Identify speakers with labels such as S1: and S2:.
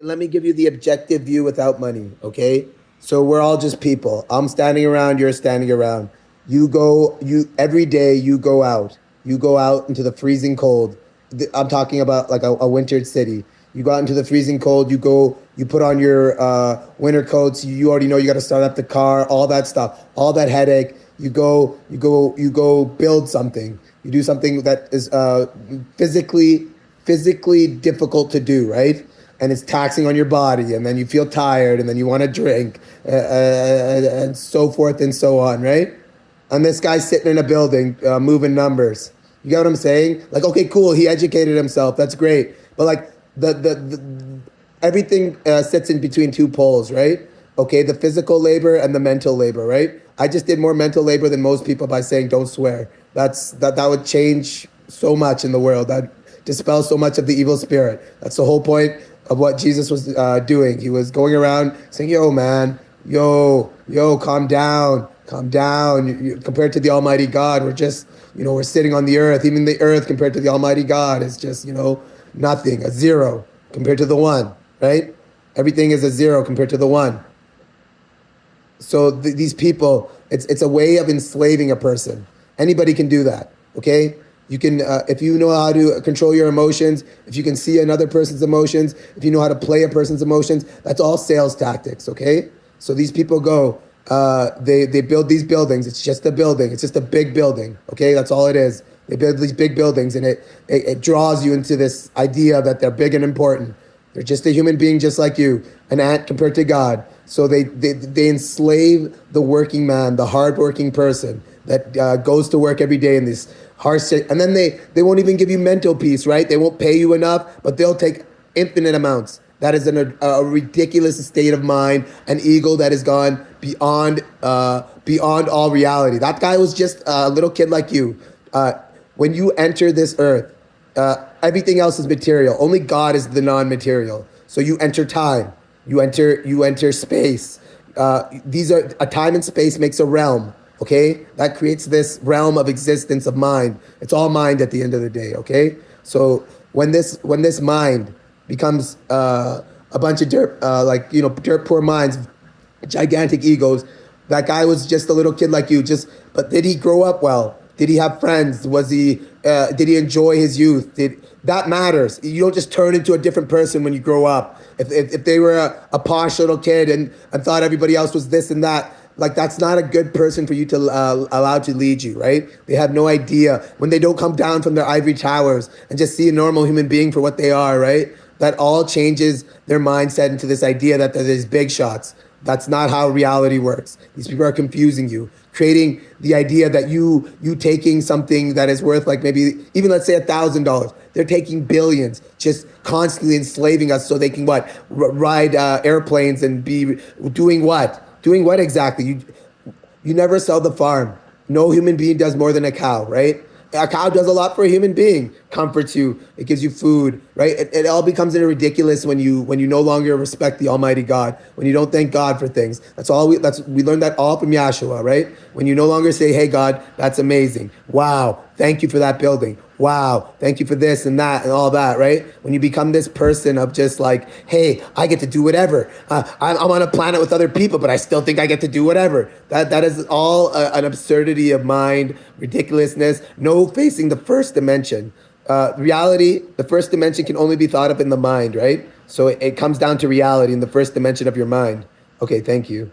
S1: Let me give you the objective view without money, okay? So we're all just people. I'm standing around, you're standing around. You every day you go out. You go out into the freezing cold. I'm talking about like a wintered city. You go out into the freezing cold, you put on your winter coats, you already know you got to start up the car, all that stuff, all that headache. You go build something. You do something that is physically difficult to do, right? And it's taxing on your body, and then you feel tired, and then you want to drink, and so forth and so on, right? And this guy's sitting in a building, moving numbers. You get what I'm saying? Like, okay, cool, he educated himself, that's great, but like the everything sits in between two poles, right? Okay, the physical labor and the mental labor, right? I just did more mental labor than most people by saying don't swear. That would change so much in the world. That dispel so much of the evil spirit. That's the whole point of what Jesus was doing. He was going around saying, yo, man, yo, calm down. Compared to the Almighty God, we're just, we're sitting on the earth. Even the earth compared to the Almighty God is just, nothing, a zero compared to the one, right? Everything is a zero compared to the one. So these people, it's a way of enslaving a person. Anybody can do that, okay? You can, if you know how to control your emotions, if you can see another person's emotions, if you know how to play a person's emotions, that's all sales tactics, okay? So these people go, they build these buildings. It's just a building. It's just a big building, okay? That's all it is. They build these big buildings, and it draws you into this idea that they're big and important. They're just a human being just like you, an ant compared to God. So they enslave the working man, the hardworking person that goes to work every day in this harsh, and then they won't even give you mental peace, right? They won't pay you enough, but they'll take infinite amounts. That is a ridiculous state of mind, an ego that has gone beyond all reality. That guy was just a little kid like you. When you enter this earth, everything else is material. Only God is the non-material. So you enter time. You enter space. These are a time and space makes a realm. Okay, that creates this realm of existence of mind. It's all mind at the end of the day. Okay, so when this mind becomes a bunch of dirt, dirt poor minds, gigantic egos. That guy was just a little kid like you. But did he grow up well? Did he have friends? Did he enjoy his youth? That matters. You don't just turn into a different person when you grow up. If they were a posh little kid and thought everybody else was this and that, like that's not a good person for you to allow to lead you, right? They have no idea when they don't come down from their ivory towers and just see a normal human being for what they are, right? That all changes their mindset into this idea that they're these big shots. That's not how reality works. These people are confusing you, creating the idea that you taking something that is worth like maybe even let's say $1,000. They're taking billions, just constantly enslaving us so they can what? Ride airplanes and be doing what? Doing what exactly? You never sell the farm. No human being does more than a cow, right? A cow does a lot for a human being. Comforts you. It gives you food, right? It all becomes ridiculous when you no longer respect the Almighty God. When you don't thank God for things. We learned that all from Yahshua, right? When you no longer say, "Hey God, that's amazing. Wow, thank you for that building. Wow, thank you for this and that and all that," right? When you become this person of just like, "Hey, I get to do whatever. I'm on a planet with other people, but I still think I get to do whatever." That is all an absurdity of mind, ridiculousness. No facing the first dimension. Reality, the first dimension can only be thought of in the mind, right? So it comes down to reality in the first dimension of your mind. Okay, thank you.